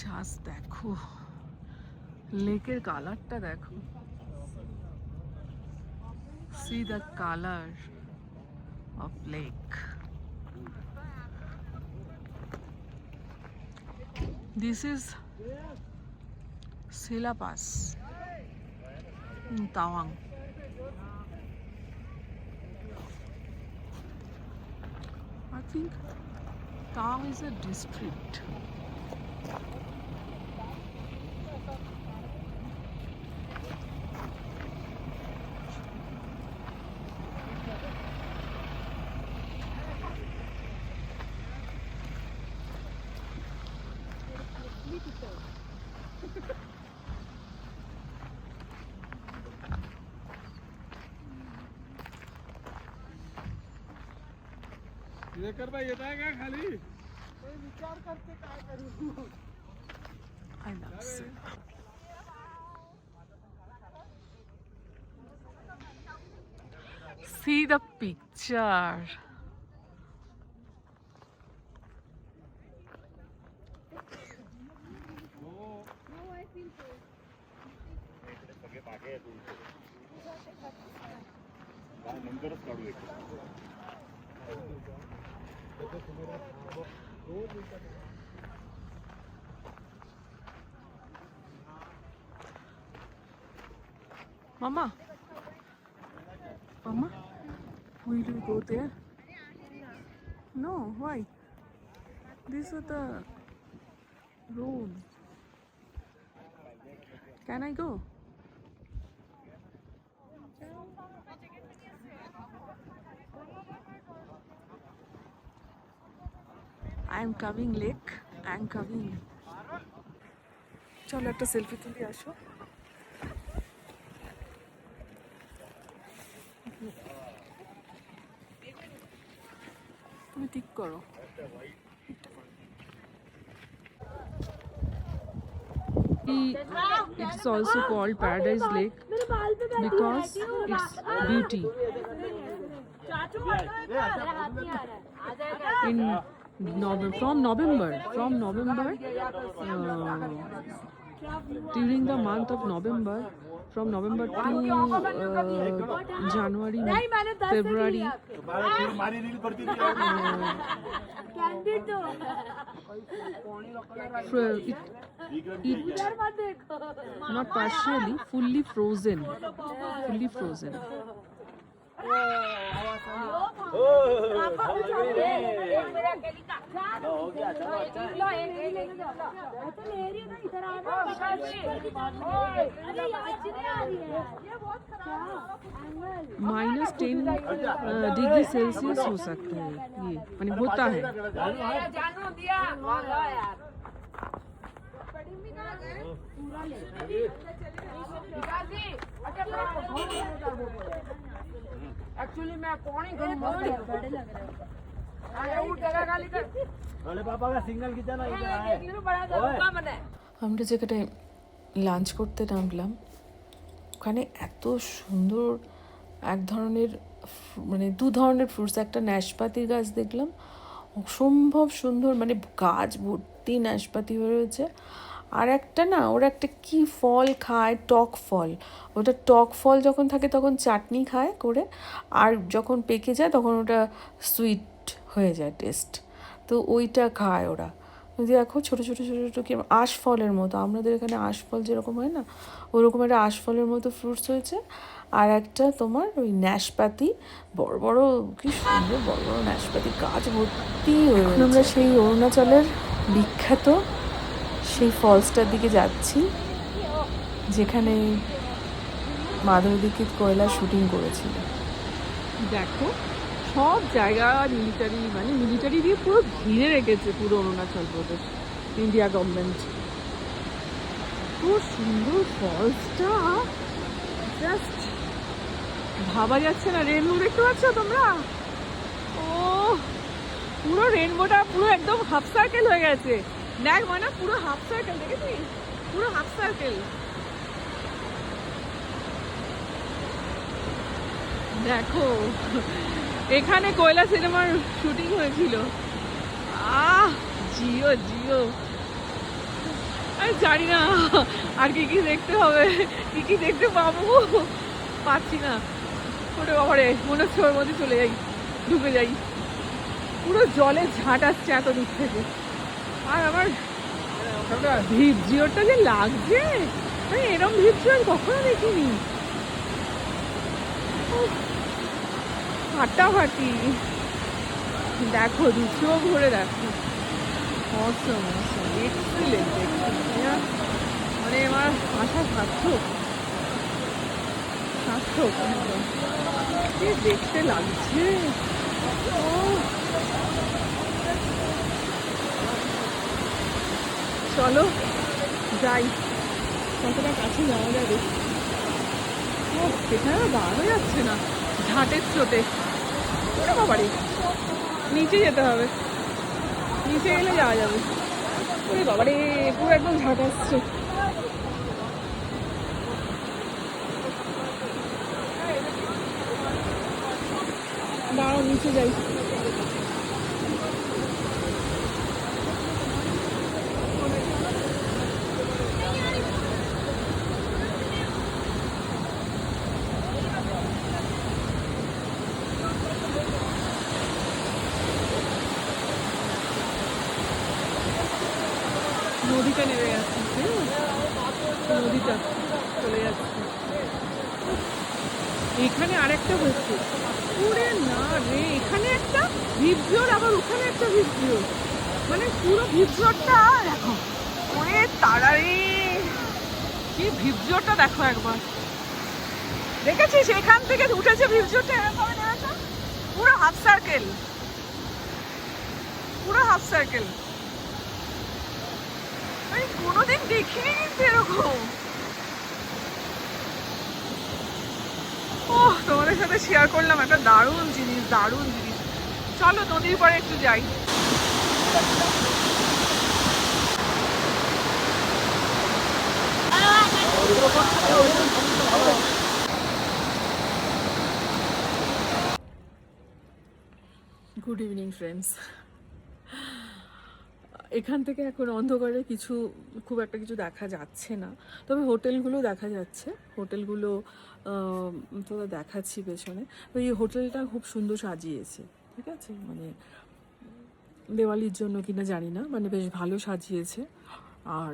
Just দেখো লেকের কালারটা দেখো, C the colour of lake. This is Sela Pass in Tawang. I think Tawang is a district. ये कर भाई, ये था क्या खाली कोई विचार करके क्या करूं। I love Sela. See the picture. Mama, Mama, will you go there? No, why? These are the road. Can I go? I am coming, lake. I am coming. চলো একটা সেলফি তুলি আসো। তুমি ঠিক করো। It is also called Paradise Lake because its beauty. From November, during the month of November, from November to January, February, not partially, fully frozen. -10 degree Celsius हो सकता है ये, माने होता है। एक्चुअली मैं पौनी करूं बड़े लग रहे हैं। अरे वो जगह खाली कर, अरे पापा का सिग्नल खींचना इधर है। बड़ा धक्का बना है। আমরা যেখানে লাঞ্চ করতে নামলাম ওখানে এত সুন্দর এক ধরনের মানে দু ধরনের ফ্রুটস, একটা নাশপাতির গাছ দেখলাম, অসম্ভব সুন্দর, মানে গাছ ভর্তি নাশপাতি হয়ে রয়েছে। আর একটা না, ওরা একটা কি ফল খায়, টক ফল, ওটা টক ফল যখন থাকে তখন চাটনি খায় করে, আর যখন পেকে যায় তখন ওটা সুইট হয়ে যায় টেস্ট, তো ওইটা খায় ওরা। দেখো ছোটো ছোটো ছোটো ছোটো কি আশফলের মতো, আমাদের এখানে আশফল যেরকম হয় না, ওরকম একটা আশফলের মতো ফ্রুটস হয়েছে। আর একটা তোমার ওই নাশপাতি, বড় বড় কি সুন্দর বড় বড় নাশপাতি গাছ ভর্তি হয়ে। আমরা সেই অরুণাচলের বিখ্যাত সেই ফলসটার দিকে যাচ্ছি যেখানে মাধবী দীক্ষিত কয়লা শুটিং করেছিল। দেখো সব জায়গা মিলিটারি দিয়ে পুরো ঘিরে রেখেছে পুরো অরুণাচল প্রদেশ, ইন্ডিয়া গভর্নমেন্ট। খুব সুন্দর ফলসটা, জাস্ট ভাবা যাচ্ছে না। রেনবো দেখতে পাচ্ছ তোমরা? ও পুরো রেনবোটা পুরো একদম হাফ সার্কেল হয়ে গেছে। দেখ মানে পুরো হাফ সার্কেল, দেখেছিস? পুরো হাফ সার্কেল। দেখো এখানে কয়লা সিনেমার শুটিং হয়েছিল। জিও জিও আমি জানি না আর কি কি দেখতে হবে, কি কি দেখতে পাবো, পাচ্ছি না। ওরে বাবারে, মনে হচ্ছে ওর মধ্যে চলে যাই, ঢুকে যাই। পুরো জলে ঝাঁট আসছে এত দূর থেকে। আর আমার ভিপজিওরটা যে লাগছে, আমি এরম ভিপজিওর কখনো দেখিনি। ফাটাফাটি, দেখো দৃশ্যও ঘুরে দেখো। অসম অসম, এক্সিলেন্ট এক্সিলেন্ট, মানে আমার আশা সার্থক সার্থক একদম। কি দেখতে লাগছে। ও চলো যাই, কতটা কাছে যাওয়া যাবে। ও এখানে দাঁড়ানো যাচ্ছে না ঝাঁটের স্রোতে। ওরে বাবারে, নিচে যেতে হবে, নিচে গেলে যাওয়া যাবে। ওরে বাবারে, পুরো একদম ঝাঁট আসছে। দাঁড়াও নিচে যাই। নদীটা নেমে যাচ্ছে, নদীটা চলে যাচ্ছে। এখানে আরেকটা হচ্ছে, পুরে না রে, এখানে একটা ভিপজিওর, আবার ওখানে একটা ভিপজিওর, মানে পুরো ভিপজিওরটা দেখো। ওরে তাড়ারে, কি ভিপজিওরটা দেখো একবার। দেখেছিস এখান থেকে উঠেছে ভিপজিওরটা এরকম নেমেছে, পুরো হাফ সার্কেল, পুরো হাফ সার্কেল। আমি কোনোদিন দেখিনি কিন্তু এরকম। ও তোমাদের সাথে শেয়ার করলাম একটা দারুণ জিনিস, দারুণ জিনিস। চলো নদীর পাড়ে একটু যাই। Good evening friends. এখান থেকে এখন অন্ধকারে কিছু, খুব একটা কিছু দেখা যাচ্ছে না, তবে হোটেলগুলো দেখা যাচ্ছে। হোটেলগুলো তো দেখাচ্ছি পেছনে। তো এই হোটেলটা খুব সুন্দর সাজিয়েছে, ঠিক আছে, মানে দেওয়ালির জন্য কিনা জানি না, মানে বেশ ভালো সাজিয়েছে। আর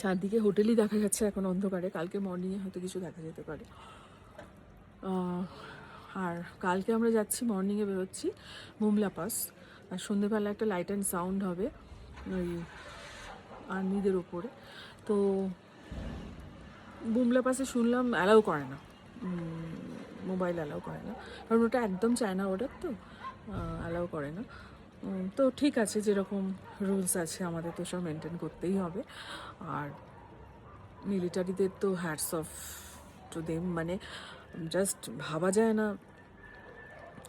চারদিকে হোটেলই দেখা যাচ্ছে এখন অন্ধকারে, কালকে মর্নিংয়ে হয়তো কিছু দেখা যেতে পারে। আর কালকে আমরা যাচ্ছি, মর্নিংয়ে বেরোচ্ছি মুমলা পাস, আর সন্ধেবেলা একটা লাইট অ্যান্ড সাউন্ড হবে ওই আর্মিদের ওপরে। তো বুমলা পাসে শুনলাম অ্যালাউ করে না, মোবাইল অ্যালাউ করে না, কারণ ওটা একদম চায়না অর্ডার, তো অ্যালাউ করে না। তো ঠিক আছে, যেরকম রুলস আছে আমাদের তো সব মেনটেন করতেই হবে। আর মিলিটারিদের তো হ্যাটস অফ টু দেম, মানে জাস্ট ভাবা যায় না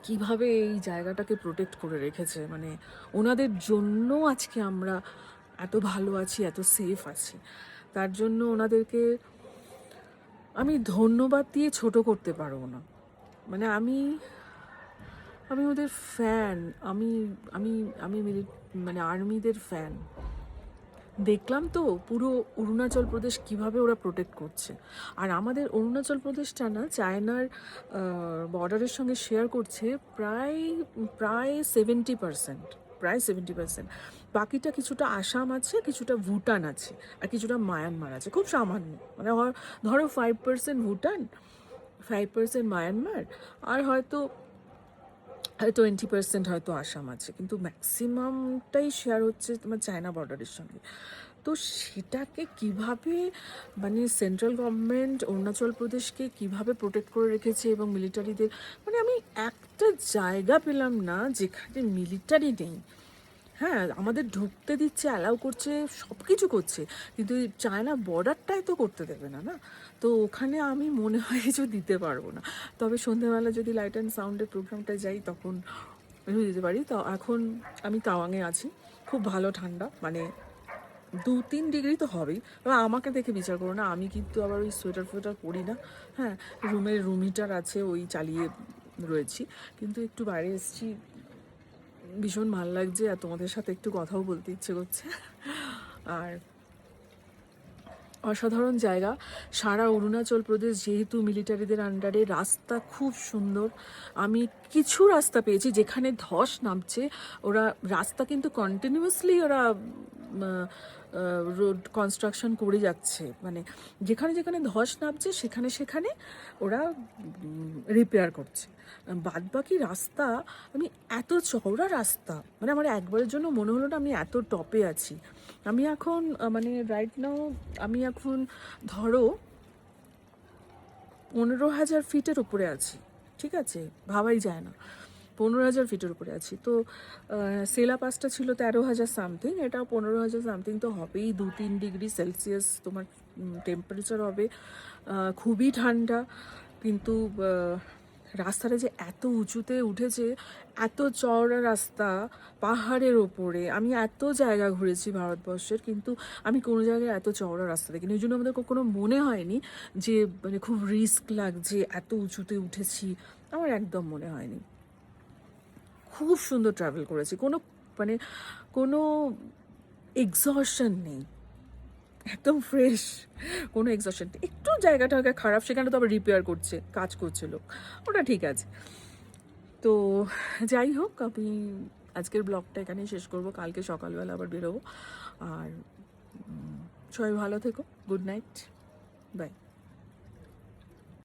কিভাবে এই জায়গাটাকে প্রোটেক্ট করে রেখেছে। মানে ওনাদের জন্য আজকে আমরা এত ভালো আছি, এত সেফ আছি। তার জন্য ওনাদেরকে আমি ধন্যবাদ দিয়ে ছোট করতে পারবো না। মানে আমি আমি ওদের ফ্যান, আমি আমি আমি মানে আর্মিদের ফ্যান। দেখলাম তো পুরো অরুণাচল প্রদেশ কিভাবে ওরা প্রোটেক্ট করছে। আর আমাদের অরুণাচল প্রদেশটা না চায়নার বর্ডারের সঙ্গে শেয়ার করছে প্রায় প্রায় 70%, প্রায় 70%। বাকিটা কিছুটা আসাম আছে, কিছুটা ভুটান আছে, আর কিছুটা মায়ানমার আছে, খুব সামান্য। মানে ধরো 5% ভুটান, 5% মায়ানমার, আর হয়তো 20% হয়তো আসাম আছে, কিন্তু ম্যাক্সিমামটাই শেয়ার হচ্ছে তোমার চায়না বর্ডারের সঙ্গে। তো সেটাকে কিভাবে, মানে সেন্ট্রাল গভর্নমেন্ট অরুণাচল প্রদেশকে কিভাবে প্রোটেক্ট করে রেখেছে, এবং মিলিটারিদের, মানে আমি একটা জায়গা পেলাম না যেখানে মিলিটারি নেই। হ্যাঁ, আমাদের ঢুকতে দিচ্ছে, অ্যালাউ করছে, সব কিছু করছে, কিন্তু চায়না বর্ডারটাই তো করতে দেবে না, না। তো ওখানে আমি মনে হয় কিছু দিতে পারবো না। তবে সন্ধ্যেবেলা যদি লাইট অ্যান্ড সাউন্ডের প্রোগ্রামটায় যাই তখন আমি দিতে পারি। তো এখন আমি তাওয়াংয়ে আছি, খুব ভালো ঠান্ডা, মানে 2-3 ডিগ্রি তো হবেই। এবার আমাকে দেখে বিচার করো না, আমি কিন্তু আবার ওই সোয়েটার ফোয়েটার পরি না। হ্যাঁ, রুম হিটার আছে, ওই চালিয়ে রয়েছি। কিন্তু একটু বাইরে এসেছি, ভীষণ ভালো লাগছে, আর তোমাদের সাথে একটু কথাও বলতে ইচ্ছে করছে। আর অসাধারণ জায়গা। সারা অরুণাচল প্রদেশ যেহেতু মিলিটারিদের আন্ডারে, রাস্তা খুব সুন্দর। আমি কিছু রাস্তা পেয়েছি যেখানে ধস নামছে, ওরা রাস্তা কিন্তু কন্টিনিউয়াসলি ওরা রোড কনস্ট্রাকশন করে যাচ্ছে, মানে যেখানে যেখানে ধস নামছে সেখানে সেখানে ওরা রিপেয়ার করছে। বাদ বাকি রাস্তা, আমি এত চওড়া রাস্তা, মানে আমার একবারের জন্য মনে হলো না আমি এত টপে আছি। আমি এখন মানে রাইট নাও আমি এখন ধরো 15,000 ফিটের উপরে আছি, ঠিক আছে, ভাবাই যায় না, 15,000 ফিটের উপরে আছি। তো সেলা পাসটা ছিল 13,000 সামথিং, এটা 15,000 সামথিং তো হবেই। 2-3 ডিগ্রি সেলসিয়াস তোমার টেম্পারেচার হবে, খুবই ঠান্ডা। কিন্তু রাস্তাটা যে এত উঁচুতে উঠেছে, এত চওড়া রাস্তা পাহাড়ের ওপরে। আমি এত জায়গা ঘুরেছি ভারতবর্ষের, কিন্তু আমি কোনো জায়গায় এত চওড়া রাস্তা দেখিনি। ওই জন্য আমাদের কখনো মনে হয়নি যে মানে খুব রিস্ক লাগছে, এত উঁচুতে উঠেছি, আমার একদম মনে হয়নি। খুব সুন্দর ট্রাভেল করেছি, কোনো মানে কোনো এক্সহশন নেই, একদম ফ্রেশ, কোনো এক্সহশন নেই। একটু জায়গাটা খারাপ, সেখানে তো আবার রিপেয়ার করছে, কাজ করছে লোক, ওটা ঠিক আছে। তো যাই হোক, আমি আজকের ব্লগটা এখানেই শেষ করব, কালকে সকালবেলা আবার বেরোবো। আর সবাই ভালো থেকো, গুড নাইট, বাই।